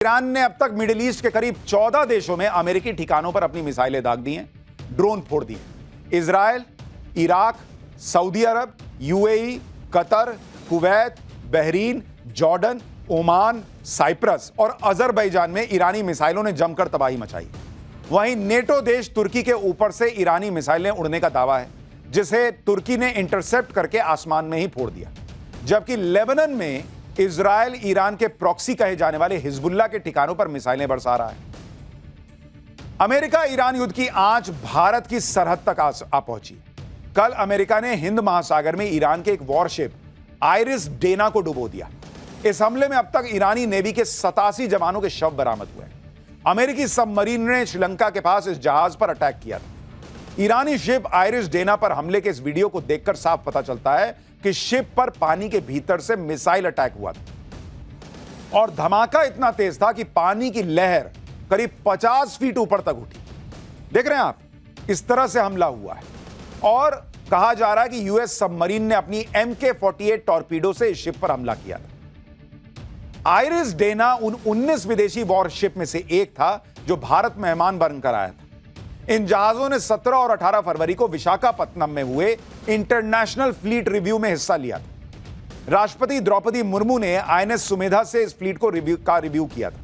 Iran ने अब तक मिडिल ईस्ट के करीब 14 देशों में अमेरिकी ठिकानों पर अपनी मिसाइलें दाग दी हैं, ड्रोन फोड़ दिए। Israel, Iraq, Saudi Arab, UAE, Qatar, Kuwait, Bahrain, Jordan, Oman, Cyprus और अजरबैजान में ईरानी मिसाइलों ने जमकर तबाही मचाई। वहीं नेटो देश तुर्की के ऊपर से ईरानी मिसाइलें उड़ने का दावा है, जिसे तुर्की ने इंटरसेप्ट करके आसमान में ही फोड़ दिया। जबकि लेबनान में इजराइल ईरान के प्रॉक्सी कहे जाने वाले हिजबुल्लाह के ठिकानों पर मिसाइलें बरसा रहा है। अमेरिका ईरान युद्ध की आंच भारत की सरहद तक आ पहुंची। कल अमेरिका ने हिंद महासागर में ईरान के एक वॉरशिप आइरिस डेना को डुबो दिया। इस हमले में अब तक ईरानी नेवी के 87 जवानों के शव बरामद हुए। अमेरिकी सबमरीन ने श्रीलंका के पास इस जहाज पर अटैक किया था। ईरानी शिप आइरिस डेना पर हमले के इस वीडियो को देखकर साफ पता चलता है कि शिप पर पानी के भीतर से मिसाइल अटैक हुआ था और धमाका इतना तेज था कि पानी की लहर करीब 50 फीट ऊपर तक उठी। देख रहे हैं आप, इस तरह से हमला हुआ है और कहा जा रहा है कि यूएस सबमरीन ने अपनी MK-48 टॉर्पीडो से इस शिप पर हमला किया था। आइरिस डेना उन 19 विदेशी वॉरशिप में से एक था जो भारत मेहमान बनकर आया था। इन जहाजों ने 17 और 18 फरवरी को विशाखापत्तनम में हुए इंटरनेशनल फ्लीट रिव्यू में हिस्सा लिया था। राष्ट्रपति द्रौपदी मुर्मू ने INS सुमेधा से इस फ्लीट को रिव्यू किया था।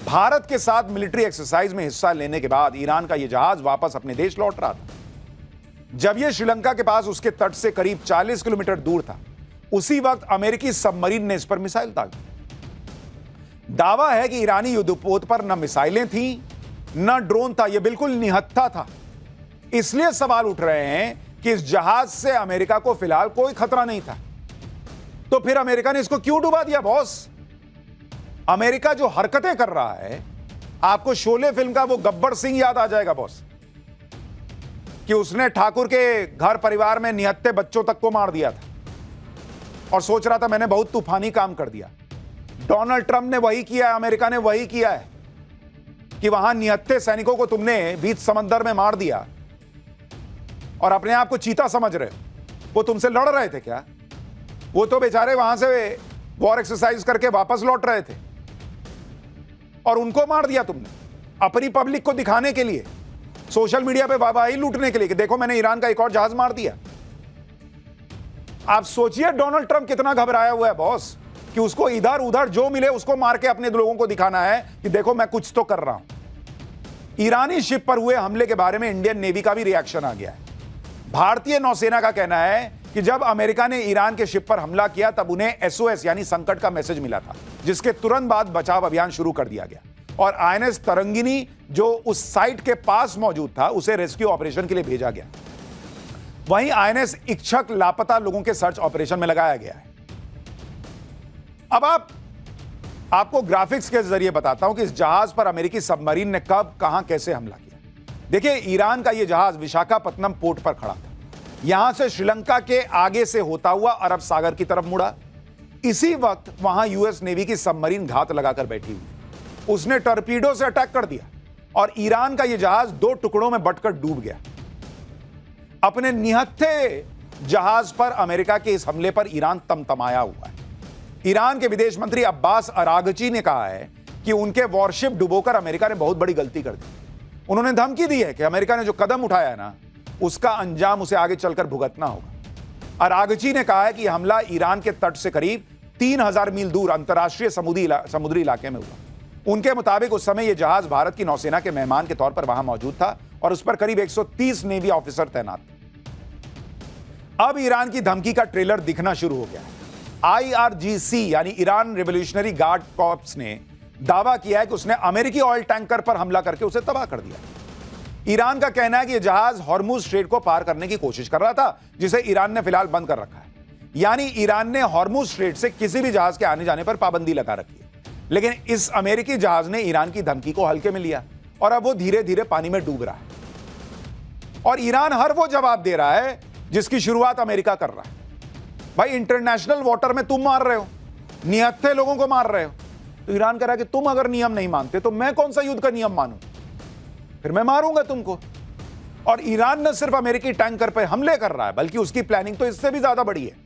भारत के साथ मिलिट्री एक्सरसाइज में हिस्सा लेने के बाद ईरान का यह जहाज वापस अपने देश लौट रहा था। जब यह श्रीलंका के पास उसके तट से करीब 40 किलोमीटर दूर था, उसी वक्त अमेरिकी सबमरीन ने इस पर मिसाइल दाग दी। दावा है कि ईरानी युद्धपोत पर न मिसाइलें थीं न ड्रोन था, यह बिल्कुल निहत्था था। इसलिए सवाल उठ रहे हैं कि इस जहाज से अमेरिका को फिलहाल कोई खतरा नहीं था, तो फिर अमेरिका ने इसको क्यों डुबा दिया? बॉस, अमेरिका जो हरकतें कर रहा है, आपको शोले फिल्म का वो गब्बर सिंह याद आ जाएगा बॉस, कि उसने ठाकुर के घर परिवार में निहत्थे बच्चों तक को मार दिया था और सोच रहा था मैंने बहुत तूफानी काम कर दिया। डोनाल्ड ट्रंप ने वही किया है, अमेरिका ने वही किया है कि वहां निहत्थे सैनिकों को तुमने बीच समंदर में मार दिया और अपने आप को चीता समझ रहे हो। वो तुमसे लड़ रहे थे क्या? वो तो बेचारे वहां से वॉर एक्सरसाइज करके वापस लौट रहे थे और उनको मार दिया तुमने अपनी पब्लिक को दिखाने के लिए, सोशल मीडिया पे वाहवाही लूटने के लिए कि देखो मैंने ईरान का एक और जहाज मार दिया। आप सोचिए डोनाल्ड ट्रंप कितना घबराया हुआ है बॉस, कि उसको इधर उधर जो मिले उसको मार के अपने लोगों को दिखाना है कि देखो मैं कुछ तो कर रहा हूं। ईरानी शिप पर हुए हमले के बारे में इंडियन नेवी का भी रिएक्शन आ गया है। भारतीय नौसेना का कहना है कि जब अमेरिका ने ईरान के शिप पर हमला किया तब उन्हें SOS यानी संकट का मैसेज मिला था, जिसके तुरंत बाद बचाव अभियान शुरू कर दिया गया और INS तरंगिनी जो उस साइट के पास मौजूद था उसे रेस्क्यू ऑपरेशन के लिए भेजा गया। वहीं INS इच्छक लापता लोगों के सर्च ऑपरेशन में लगाया गया है। अब आपको ग्राफिक्स के जरिए बताता हूं कि इस जहाज पर अमेरिकी सबमरीन ने कब, कहां, कैसे हमला किया। देखिए, ईरान का यह जहाज विशाखापत्तनम पोर्ट पर खड़ा था। यहां से श्रीलंका के आगे से होता हुआ अरब सागर की तरफ मुड़ा। इसी वक्त वहां यूएस नेवी की सबमरीन घात लगाकर बैठी हुई। उसने टॉर्पीडो से अटैक कर दिया और ईरान का यह जहाज 2 टुकड़ों में बंटकर डूब गया। अपने निहत्थे जहाज पर अमेरिका के इस हमले पर ईरान तमतमाया हुआ है। ईरान के विदेश मंत्री अब्बास अरागची ने कहा है कि उनके वॉरशिप डुबोकर अमेरिका ने बहुत बड़ी गलती कर दी। उन्होंने धमकी दी है कि अमेरिका ने जो कदम उठाया है ना, उसका अंजाम उसे आगे चलकर भुगतना होगा। अरागची ने कहा है कि यह हमला ईरान के तट से करीब 3000 मील दूर अंतर्राष्ट्रीय समुद्री इलाके में हुआ। उनके मुताबिक उस समय यह जहाज भारत की नौसेना के मेहमान के तौर पर वहां मौजूद था और उस पर करीब 130 नेवी ऑफिसर तैनात थे। अब ईरान की धमकी का ट्रेलर दिखना शुरू हो गया है। IRGC यानी ईरान रिवॉल्यूशनरी गार्ड कॉर्प्स ने दावा किया है कि उसने अमेरिकी ऑयल टैंकर पर हमला करके उसे तबाह कर दिया। ईरान का कहना है कि यह जहाज हॉर्मुज स्ट्रेट को पार करने की कोशिश कर रहा था, जिसे ईरान ने फिलहाल बंद कर रखा है। यानी ईरान ने हॉर्मुज स्ट्रेट से किसी भी जहाज के आने जाने पर पाबंदी लगा रखी है। लेकिन इस अमेरिकी जहाज ने ईरान की धमकी को हल्के में लिया और अब वो धीरे धीरे पानी में डूब रहा है और ईरान हर वो जवाब दे रहा है जिसकी शुरुआत अमेरिका कर रहा है। भाई, इंटरनेशनल वाटर में तुम मार रहे हो, निहत्थे लोगों को मार रहे हो, तो ईरान कह रहा है कि तुम अगर नियम नहीं मानते तो मैं कौन सा युद्ध का नियम मानूं, फिर मैं मारूंगा तुमको। और ईरान न सिर्फ अमेरिकी टैंकर पर हमले कर रहा है, बल्कि उसकी प्लानिंग तो इससे भी ज्यादा बड़ी है।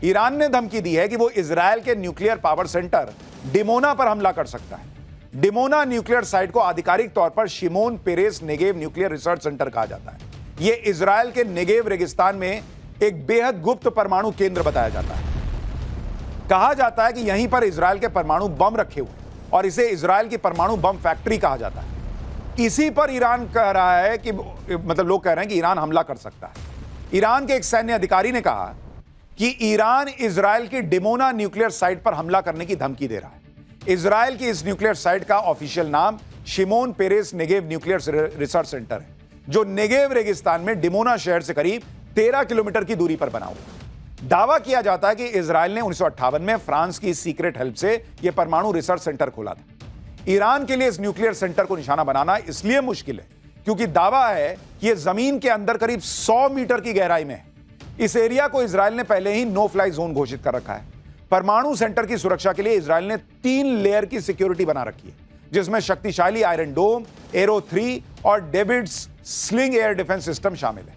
ईरान ने धमकी दी है कि वो इजरायल के न्यूक्लियर पावर सेंटर डिमोना पर हमला कर सकता है। डिमोना न्यूक्लियर साइट को आधिकारिक तौर पर Shimon Peres Negev nuclear research centre कहा जाता है। यह इजराइल के नेगेव रेगिस्तान में एक बेहद गुप्त परमाणु केंद्र बताया जाता है। कहा जाता है कि यहीं पर इजराइल के परमाणु बम रखे हुए और इसे इजराइल की परमाणु बम फैक्ट्री कहा जाता है। इसी पर ईरान कह रहा है कि लोग कह रहे हैं कि ईरान हमला कर सकता है। ईरान के एक सैन्य अधिकारी ने कहा कि ईरान इजराइल की डिमोना न्यूक्लियर साइट पर हमला करने की धमकी दे रहा है। इजराइल की इस न्यूक्लियर साइट का ऑफिशियल नाम Shimon Peres Negev nuclear research centre है, जो नेगेव रेगिस्तान में डिमोना शहर से करीब 13 किलोमीटर की दूरी पर बना हुआ। दावा किया जाता है कि इजराइल ने 1958 में फ्रांस की सीक्रेट हेल्प से यह परमाणु रिसर्च सेंटर खोला था। ईरान के लिए इस न्यूक्लियर सेंटर को निशाना बनाना इसलिए मुश्किल है क्योंकि दावा है कि यह जमीन के अंदर करीब 100 मीटर की गहराई में है। इस एरिया को इजराइल ने पहले ही नो फ्लाई जोन घोषित कर रखा है। परमाणु सेंटर की सुरक्षा के लिए इजराइल ने 3 लेयर की सिक्योरिटी बना रखी है, जिसमें शक्तिशाली आयरन डोम, एरो 3 और David's sling air defence system शामिल है।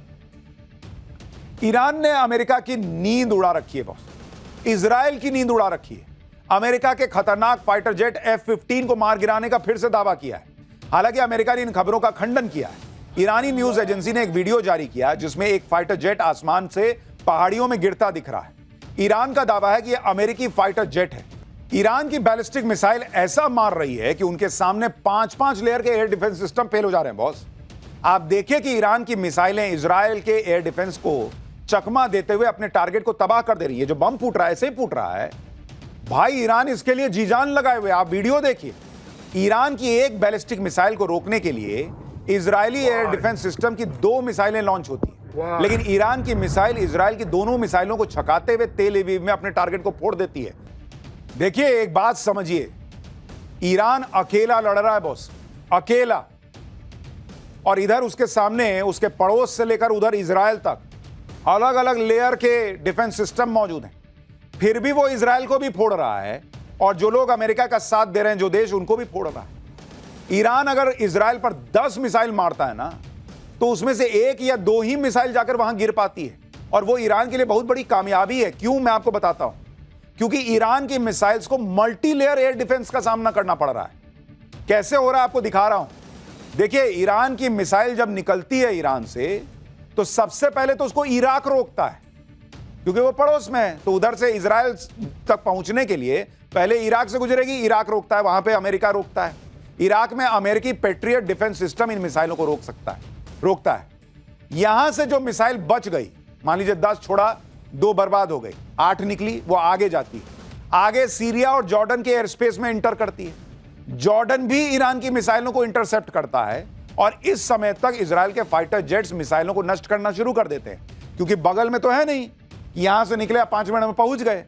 ईरान ने अमेरिका की नींद उड़ा रखी है बॉस, इजराइल की नींद उड़ा रखी है। अमेरिका के खतरनाक फाइटर जेट F-15 को मार गिराने का फिर से दावा किया है। हालांकि अमेरिका ने इन खबरों का खंडन किया है। ईरानी न्यूज एजेंसी ने एक वीडियो जारी किया जिसमें एक फाइटर जेट आसमान से पहाड़ियों में गिरता दिख रहा है। ईरान का दावा है कि यह अमेरिकी फाइटर जेट है। ईरान की बैलिस्टिक मिसाइल ऐसा मार रही है कि उनके सामने 5-5 लेयर के एयर डिफेंस सिस्टम फेल हो जा रहे हैं बॉस। आप देखिए कि ईरान की मिसाइलें इजराइल के एयर डिफेंस को चकमा देते हुए अपने टारगेट को तबाह कर दे रही है। जो बम फूट रहा है ऐसे ही फूट रहा है भाई, ईरान इसके लिए जी जान लगाए हुए। आप वीडियो देखिए, ईरान की एक बैलिस्टिक मिसाइल को रोकने के लिए इजरायली एयर डिफेंस सिस्टम की 2 मिसाइलें लॉन्च होती हैं, लेकिन ईरान की मिसाइल इजराइल की दोनों मिसाइलों को छकाते हुए तेल अवीव में अपने टारगेट को फोड़ देती है। देखिए, एक बात समझिए, ईरान अकेला लड़ रहा है बॉस, अकेला। और इधर उसके सामने उसके पड़ोस से लेकर उधर इजराइल तक अलग अलग लेयर के डिफेंस सिस्टम मौजूद हैं। फिर भी वो इजराइल को भी फोड़ रहा है और जो लोग अमेरिका का साथ दे रहे हैं, जो देश, उनको भी फोड़ रहा है। ईरान अगर इजराइल पर 10 मिसाइल मारता है ना, तो उसमें से 1 या 2 ही मिसाइल जाकर वहां गिर पाती है, और वो ईरान के लिए बहुत बड़ी कामयाबी है। क्यों, मैं आपको बताता हूं। क्योंकि ईरान की मिसाइल्स को मल्टी लेयर एयर डिफेंस का सामना करना पड़ रहा है। कैसे हो रहा है आपको दिखा रहा हूं। देखिए, ईरान की मिसाइल जब निकलती है ईरान से, तो सबसे पहले तो उसको इराक रोकता है, क्योंकि वो पड़ोस में है। तो उधर से इजराइल तक पहुंचने के लिए पहले इराक से गुजरेगी, इराक रोकता है, वहां पे अमेरिका रोकता है। इराक में अमेरिकी पेट्रियट डिफेंस सिस्टम इन मिसाइलों को रोकता है। यहां से जो मिसाइल बच गई, मान लीजिए 10 छोड़ा, 2 बर्बाद हो गई, 8 निकली, वो आगे जाती है। आगे सीरिया और जॉर्डन के एयर स्पेस में इंटर करती है। जॉर्डन भी ईरान की मिसाइलों को इंटरसेप्ट करता है, और इस समय तक इजराइल के फाइटर जेट्स मिसाइलों को नष्ट करना शुरू कर देते हैं, क्योंकि बगल में तो है नहीं, यहां से निकले 5 मिनट में पहुंच गए।